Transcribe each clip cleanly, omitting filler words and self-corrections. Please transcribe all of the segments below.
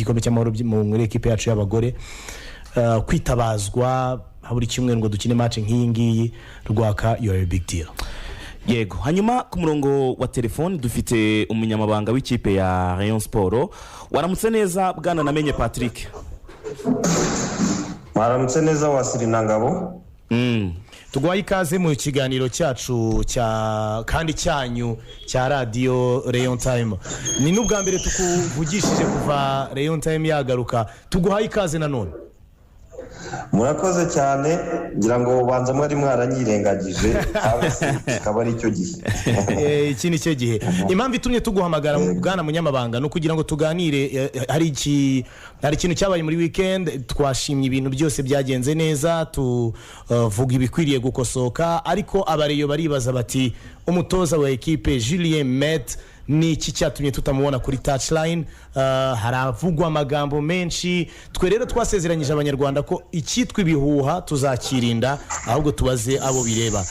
igikombe cy'amahoro muri equipe yacu y'abagore kwitabazwa haburi kimwe ngo dukine match nk'iyi ngiyi Rwaka you are a big deal. Yego, hanyuma ku murongo wa telefone dufite umunyamabanga w'ikipe ya Rayon Sport. Waramutse neza bwana Namenye Patrick? Waramutse neza Wasiri Nangabo. Tugwaye ikaze mu kiganiro cyacu kandi cyanyu cya radio Rayon Time. Ni n'ubwa mbere tukuvugishije kuva Rayon Time yagaruka. Tuguhaye ikaze nanone. Murakoze cyane, ngira ngo banza mwari mwaranyirengagije akaba ari cyo gihe. Iki ni cyo gihe. Impamvu itumye tuguhamagara bwana munyamabanga no kugira ngo tuganire, hari ikintu cyabaye muri weekend, twashimye ibintu byose byagenze neza, tuvuga ibikwiriye gukosoka, ariko abareyo baribaza bati umutoza wa equipe Julien Met ni iki cyatumye tutamubona kuri touchline. Haravugwa amagambo menshi, twe rero twasezeranyije abanyarwanda ko icyitwa ibihuha tuzakirinda ahubwo tubaze abo bireba.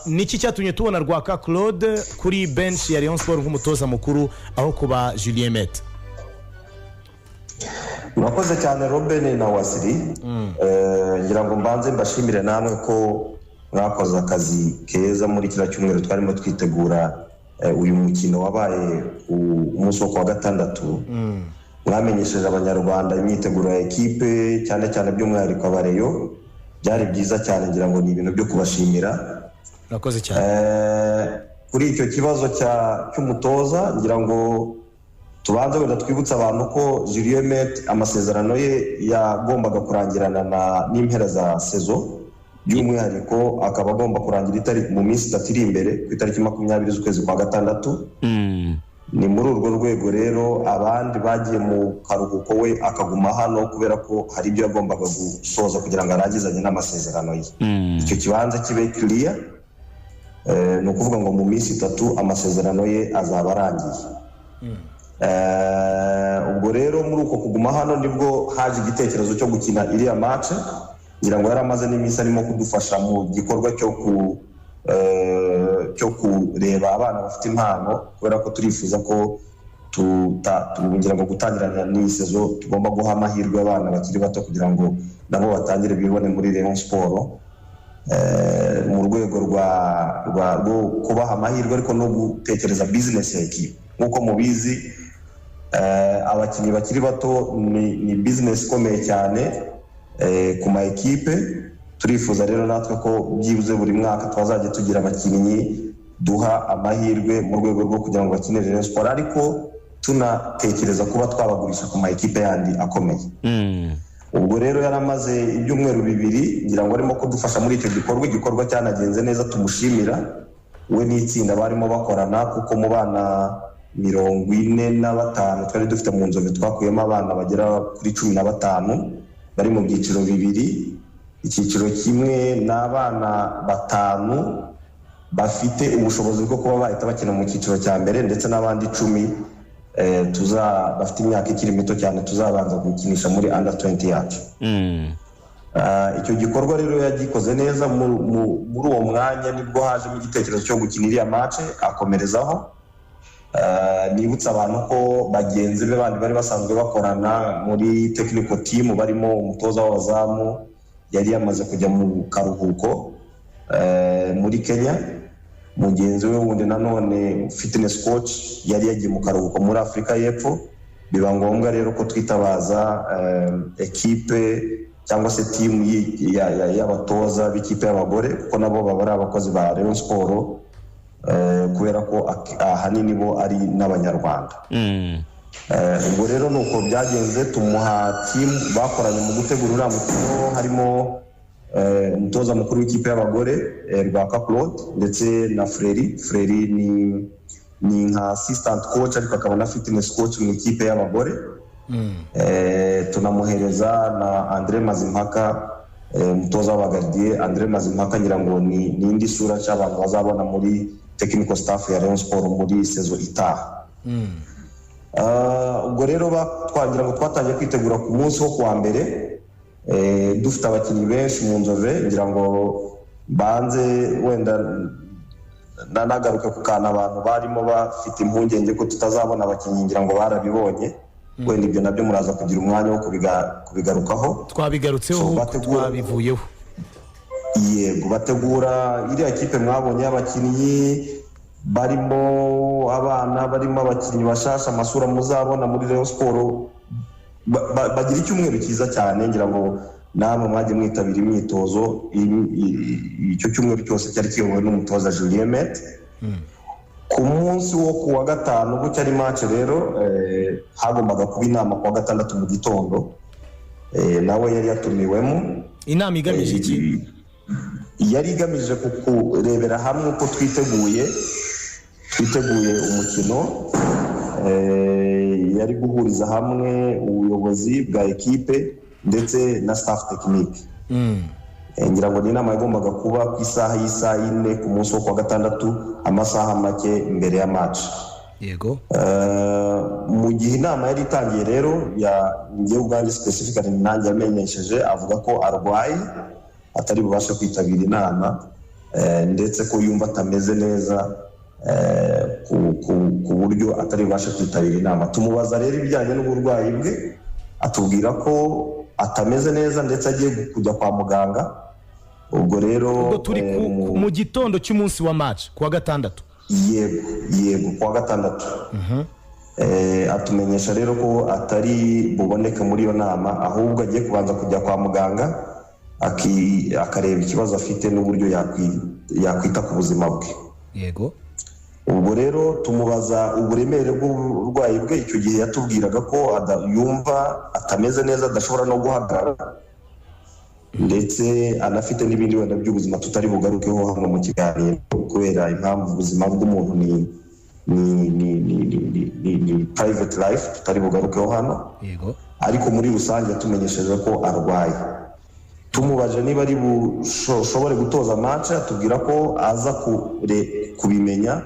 Ni iki cyatumye tubona Rwaka Claude kuri bench ya Rayon Sport nk'umutoza mukuru aho kuba Julien Met? Murakoze cyane Robin na Wasiri. Ngira ngo mbanze mbashimire namwe ko mwakoze akazi keza muri kira cyumweru twarimo twitegura uyu mukino wabaye umunsi wo kwa gatandatu. Mwamenyesheje abanyarwanda imyiteguro ya equipe cyane cyane by'umwihariko abareyo, byari byiza cyane, ngira ngo ni ibintu byo kubashimira. Murakoze cyane. Kuri icyo kibazo cy'umutoza, ngira ngo tubanze wenda twibutsa abantu ko Julien Met amasezerano ye yagombaga kurangirana n'impera za saison, by'umwihariko akaba agomba kurangira itariki mu minsi 3 iri imbere ku itariki 20 z'ukwezi kwa gatandatu. Ni muri urwo rwego rero abandi bagiye mu karuhuko we akaguma hano kubera ko hari ibyo yagombaga gusoza kugira ngo arangizanye n'amasezerano ye. Icyo kibanza kibe clear, no kuvuga ngo mu minsi 3 amasezerano ye azaba arangiye. Ubwo rero muri uko kuguma hano nibwo haje igitekerezo cyo gukina iriya match, ngira ngo yaramaze n'iminsi arimo kudufasha mu gikorwa cyo kureba abana bafite impano, kubera ko turifuza ko ngira ngo gutangirana n'iyi sezo tugomba guha amahirwe abana bakiri bato kugira ngo nabo batangire bibone muri Rayon Sport, mu rwego rwo kubaha amahirwe ariko no gutekereza business ya equipe. Nk'uko mubizi abakinnyi bakiri bato ni business ikomeye cyane ku ma equipe. Turifuza rero natwe ko byibuze buri mwaka twazajya tugira abakinnyi duha amahirwe mu rwego rwo kugira ngo bakinire Rayon Sport, ariko tunatekereza kuba twabagurisha ku ma equipe yandi akomeye. Ubwo rero yaramaze ibyumweru 2, ngira ngo arimo kudufasha muri icyo gikorwa cyanagenze neza, tumushimira we n'itsinda barimo bakorana, kuko mu bana 45 twari dufite mu nzove twakuyemo abana bagera kuri 15 bari mu byiciro 2. Icyiciro kimwe n'abana 5 bafite ubushobozi bwo kuba bahita bakina mu cyiciro cya mbere, ndetse n'abandi 10 bafite imyaka ikiri mito cyane tuzabanza gukinisha muri under 20 yacu. Icyo gikorwa rero yagikoze neza. Muri uwo mwanya nibwo hajemo igitekerezo cyo gukina iriya match akomerezaho. Nibutsa abantu ko bagenzi be bandi bari basanzwe bakorana muri technical team, barimo umutoza w'abazamu yari yamaze kujya mu karuhuko muri Kenya, mugenzi we wundi nanone fitness coach yari yagiye mu karuhuko muri Afrika y'Epfo. Biba ngombwa rero ko twitabaza equipe cyangwa se team y'abatoza b'ikipe y'abagore, kuko nabo baba ari abakozi ba Rayon Sport, kubera ko ahanini bo ari n'abanyarwanda. Ubwo rero nuko byagenze, tumuha team bakoranye mu gutegura uriya mukino, harimo umutoza mukuru w'ikipe y'abagore Rwaka Claude, ndetse na Freri ni nka assistant coach ariko akaba na fitness coach mu ikipe y'abagore. Tunamuhereza na Andre Mazimpaka, umutoza w'abagardier. Andre Mazimpaka ngira ngo ni indi sura cy'abantu bazabona muri technical staff ya Rayon Sport muri sezo itaha. Ubwo rero twagira ngo twatangiye kwitegura ku munsi wo kuwa mbere, dufite abakinnyi benshi mu nzove. Ngira ngo banze wenda nanagaruka ku kana abantu barimo bafite impungenge ko tutazabona abakinnyi, ngira ngo barabibonye. wenda ibyo nabyo muraza kugira umwanya wo kubigarukaho. Twabigarutseho twabivuyeho. Yego, bategura iriya kipe mwabonye y'abakinnyi barimo abana, barimo abakinnyi bashasha, amasura muzabona muri Rayon Sport, bagira icyumweru cyiza cyane, ngira ngo namwe mwajye mwitabira imyitozo. Icyo cyumweru cyose cyari kiyobowe n'umutoza Julien Met. Ku munsi wo kuwa gatanu ubwo cyari match rero hagombaga kuba inama kuwa gatandatu mu gitondo, nawe yari yatumiwemo. Inama igamije iki? Yari igamije kurebera hamwe uko twiteguye umukino. Yari guhuriza hamwe ubuyobozi bwa ekipe ndetse na staff technique. Ngira ngo ni inama yagombaga kuba ku isaha y'isaha 4 ku munsi wo kuwa gatandatu, amasaha make imbere ya match. Yego. Mu gihe inama yari itangiye rero, ngiye ubwanjye specifically nanjye yamenyesheje avuga ko arwaye, atari bubashe kwitabira inama, ndetse ko yumva atameze neza ku buryo atari bubashe kwitabira inama. Tumubaza rero ibijyanye n'uburwayi bwe, atubwira ko atameze neza ndetse agiye kujya kwa muganga. Ubwo rero turi mu gitondo cy'umunsi wa match kuwa gatandatu. Yego kuwa gatandatu. Atumenyesha rero ko atari buboneke muri iyo nama, ahubwo agiye kubanza kujya kwa muganga akareba ikibazo afite n'uburyo yakwita ku buzima bwe. Yego. Ubwo rero tumubaza uburemere bw'uburwayi bwe. Icyo gihe yatubwiraga ko yumva atameze neza, adashobora no guhagarara, ndetse anafite n'ibindi wenda by'ubuzima tutari bugarukeho hano mu kiganiro, kubera impamvu ubuzima bw'umuntu ni private life, tutari bugarukeho hano. Yego. Ariko muri rusange yatumenyesheje ko arwaye. Tumubaje niba ari bushobore gutoza match, atubwira ko aza kubimenya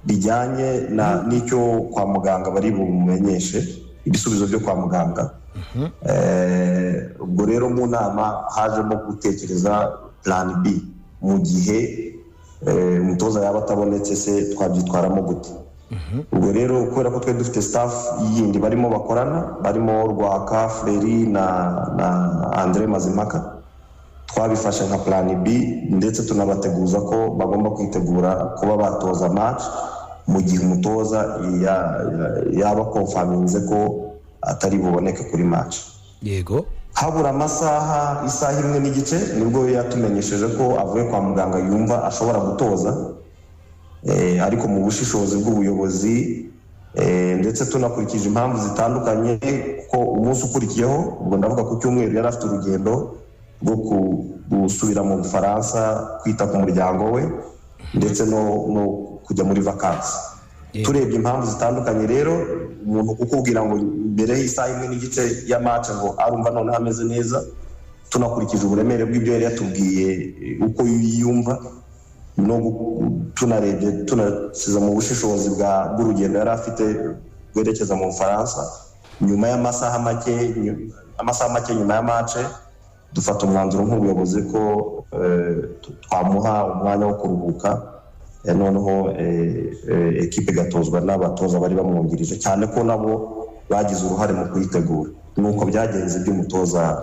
bijyanye n'icyo kwa muganga bari bumumenyeshe, ibisubizo byo kwa muganga. Ubwo rero mu nama hajemo gutekereza plan B mu gihe umutoza yaba atabonetse, se twabyitwaramo gute. Ubwo rero kubera ko twe dufite staff yindi barimo bakorana, barimo Rwaka, Fleri na Andre Mazimaka, twabifashe nka plan B, ndetse tunabateguza ko bagomba kwitegura kuba batoza match mu gihe umutoza yaba confirminze ko atari buboneke kuri match. Yego. Habura isaha 1:30 nibwo yatumenyesheje ko avuye kwa muganga, yumva ashobora gutoza, ariko mu bushishozi bw'ubuyobozi, ndetse tunakurikije impamvu zitandukanye, ko umunsi ukurikiyeho, ubwo ndavuga ku cyumweru, yari afite urugendo rwo gusubira mu Bufaransa kwita ku muryango we, ndetse no kujya muri vacances. Turebye impamvu zitandukanye rero, umuntu kukubwira ngo mbere y'isaha 1:30 ya match ngo arumva none ameze neza, tunakurikije uburemere bw'ibyo yari yatubwiye uko yiyumva, no tunarebye tunasiza mu bushishozi bw'urugendo yari afite rwerekeza mu Bufaransa, nyuma y'amasaha make nyuma ya match, dufata umwanzuro nk'ubuyobozi ko twamuha umwanya wo kuruhuka, noneho ekipe gatozwa n'abatoza bari bamwungirije, cyane ko nabo bagize uruhare mu kuyitegura. Nuko byagenze by'umutoza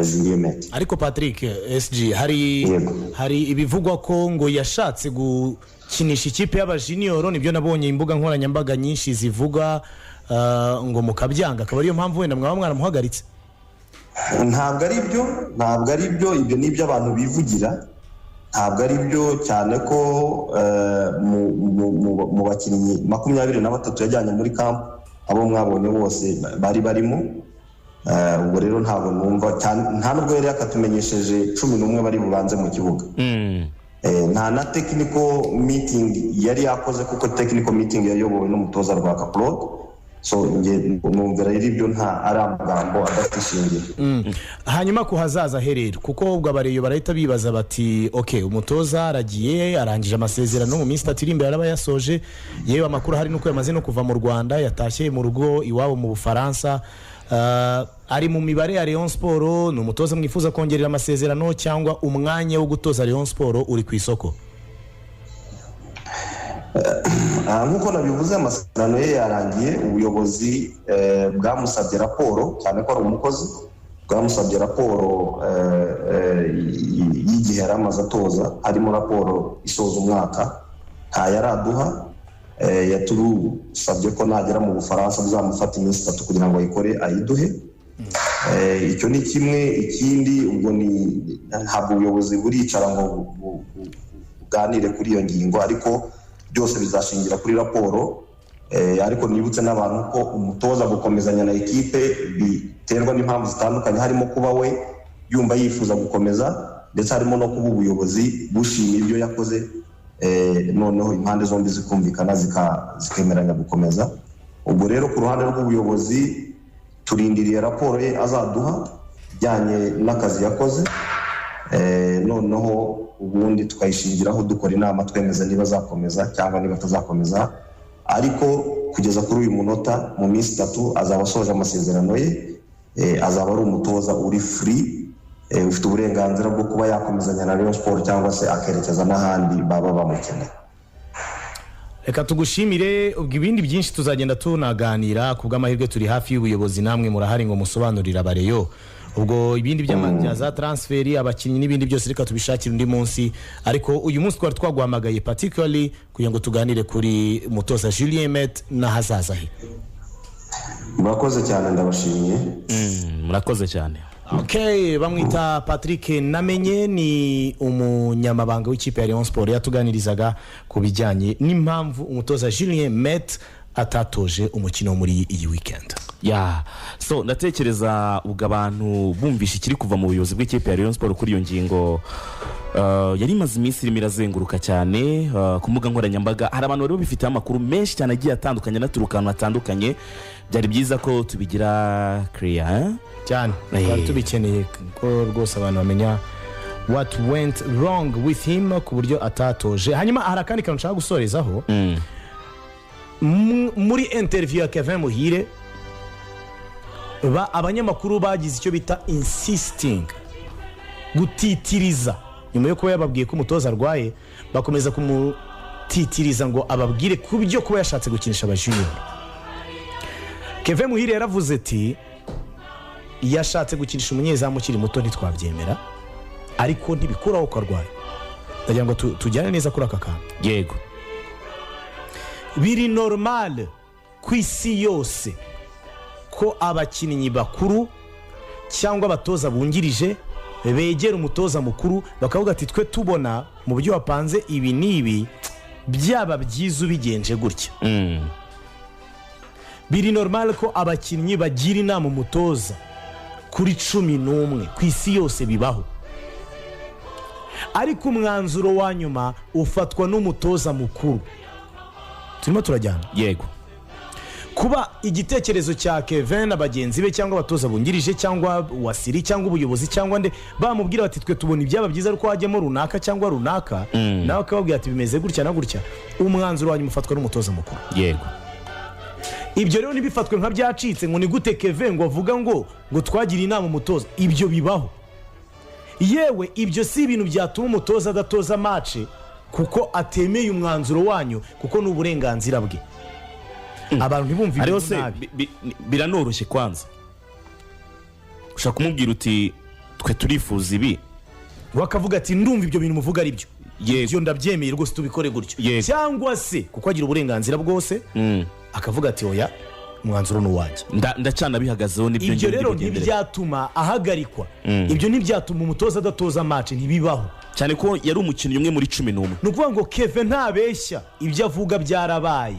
Julien Met. Ariko Patrick SG, hari ibivugwa ko ngo yashatse gukinisha ikipe y'abajunior, nibyo nabonye imbuga nkoranyambaga nyinshi zivuga, ngo mukabyanga, akaba ariyo mpamvu wenda mwaba mwaramuhagaritse. Ntabwo ari byo, ibyo ni ibyo abantu bivugira. Ntabwo ari byo, cyane ko mu bakinnyi 23 yajyanye muri camp, abo mwabonye bose bari barimo. Ubwo rero ntabwo numva, nta nubwo yari yakatumenyesheje 11 bari bubanze mu kibuga. Nta na technical meeting yari yakoze, kuko technical meeting yayobowe n'umutoza Rwaka Claude. So numva rero ibyo nta ari amagambo adafite ishingiro. Hanyuma ku hazaza herero, kuko ubwo abareyo barahita bibaza bati okay, umutoza aragiye, arangije amasezerano mu minsi 3 imbere araba yasoje, yewe amakuru hari nuko yamaze no kuva mu Rwanda, yatashye mu rugo iwabo mu Bufaransa. Ari mu mibare ya Rayon Sport, ni umutoza mwifuza kongerera amasezerano, cyangwa umwanya wo gutoza Rayon Sport uri ku isoko? nk'uko nabivuze amasezerano ye yarangiye, ubuyobozi bwamusabye raporo, cyane ko ari umukozi, bwamusabye raporo y'igihe yari amaze atoza, harimo raporo isoza umwaka, ntayaraduha. Yaturusabye ko nagera mu Bufaransa bizamufata iminsi 3 kugira ngo ayikore ayiduhe. Icyo ni kimwe. Ikindi ubwo ntabwo ubuyobozi buricara ngo buganire kuri iyo ngingo, ariko byose bizashingira kuri raporo. Ariko nibutse n'abantu ko umutoza gukomezanya na ekipe biterwa n'impamvu zitandukanye, harimo kuba we yumva yifuza gukomeza, ndetse harimo no kuba ubuyobozi bushimira ibyo yakoze, noneho impande zombi zikumvikana zikemeranya gukomeza. Ubwo rero ku ruhande rw'ubuyobozi turindiriye raporo ye azaduha ijyanye n'akazi yakoze, noneho ubundi tukayishingiraho dukora inama twemeza niba azakomeza cyangwa niba atazakomeza. Ariko kugeza kuri uyu munota mu minsi 3 azaba asoje amasezerano ye, azaba ari umutoza uri free, ufite uburenganzira bwo kuba yakomezanya na Rayon Sport cyangwa se akerekeza n'ahandi baba bamukeneye. Reka tugushimire, ubwo ibindi byinshi tuzagenda tunaganira, ku bw'amahirwe turi hafi y'ubuyobozi, namwe murahari ngo musobanurire abareyo. Ubwo ibindi by'amajya za transferi, abakinnyi n'ibindi byose reka tubishakira undi munsi, ariko uyu munsi twari twaguhamagaye particularly kugira ngo tuganire kuri mutoza Julien Met na hazaza he. Murakoze cyane, ndabashimiye. Murakoze cyane. Okay, bamwita Patrick Namenye, ni umunyamabanga w'ikipe ya Rayon Sport, yatuganirizaga ku bijyanye n'impamvu umutoza Julien Met atatoje umukino muri iyi weekend. So ndatekereza ubwo abantu bumvisha ikiri kuva mu buyobozi bw'ikipe ya Rayon Sport kuri iyo ngingo, yari imaze iminsi irimo irazenguruka cyane ku mbuga nkoranyambaga. Hari abantu bari bifite amakuru menshi cyane agiye atandukanye naturuka ahantu hatandukanye. Byari byiza ko tubigira clear cyane, twari tubikeneye ko rwose abantu bamenya what went wrong with him ku buryo atatoje. Hanyuma hari akandi kantu nshaka gusorezaho. Muri interview ya Kevin Muhire, abanyamakuru bagize icyo bita insisting, gutitiriza. Nyuma yo kuba yababwiye ko umutoza arwaye, bakomeza kumutitiriza ngo ababwire ku byo kuba yashatse gukinisha aba junior. Kevin Muhire yaravuze ati yashatse gukinisha umunyezamu ukiri muto, ntitwabyemera, ariko ntibikuraho ko arwaye. Ndagira ngo tujyane neza kuri aka kantu. Yego, biri normal ku isi yose ko abakinnyi bakuru cyangwa abatoza bungirije begera umutoza mukuru bakavuga ati twe tubona mu buryo wapanze ibi n'ibi byaba byiza ubigenje gutya. Biri normal ko abakinnyi bagira inama umutoza kuri 11 ku isi yose bibaho, ariko umwanzuro wa nyuma ufatwa n'umutoza mukuru. Turimo turajyana. Yego, kuba igitekerezo cya Kevin na bagenzi be cyangwa abatoza bungirije cyangwa wasiri cyangwa ubuyobozi cyangwa nde bamubwira bati twe tubona ibyaba byiza ariko hajyemo runaka cyangwa runaka, nawe akababwira ati bimeze gutya na gutya, umwanzuro wanyu mufatwa n'umutoza mukuru. Yego, ibyo rero nibifatwe nka byacitse ngo ni gute Kevin ngo avuga ngo twagira inama umutoza. Ibyo bibaho. Yewe ibyo si ibintu byatuma umutoza adatoza match kuko atemeye umwanzuro wanyu, kuko n'uburenganzira bwe. Abantu ntibumve ibintu nabi. Biranoroshye kwanza. Ushaka kumubwira uti twe turifuza ibi, wakavuga ati ndumva ibyo bintu muvuga ari byo. Yego, byo ndabyemeye rwose tubikore gutyo. Cyangwa se kuko agira uburenganzira bwose, akavuga ati oya umwanzuro n'uwanjye, ndacana bihagazeho. Nibyo ibyo rero ntibyatuma ahagarikwa. Ibyo ntibyatuma umutoza adatoza match, ntibibaho. Cyane ko yari umukinnyi umwe muri 11. Nukuvuga ngo Kevin ntabeshya, ibyo avuga byarabaye.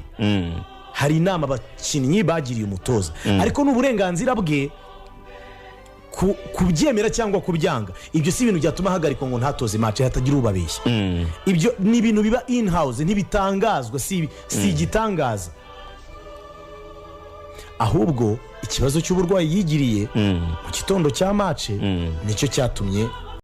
Hari inama abakinnyi bagiriye umutoza, ariko n'uburenganzira bwe kubyemera cyangwa kubyanga. Ibyo si ibintu byatuma ahagarikwa ngo ntatoze match hatagira ubabeshya. Ibyo ni ibintu biba in house, ntibitangazwa, si igitangaza. Ahubwo ikibazo cy'uburwayi yigiriye mu gitondo cya match nicyo cyatumye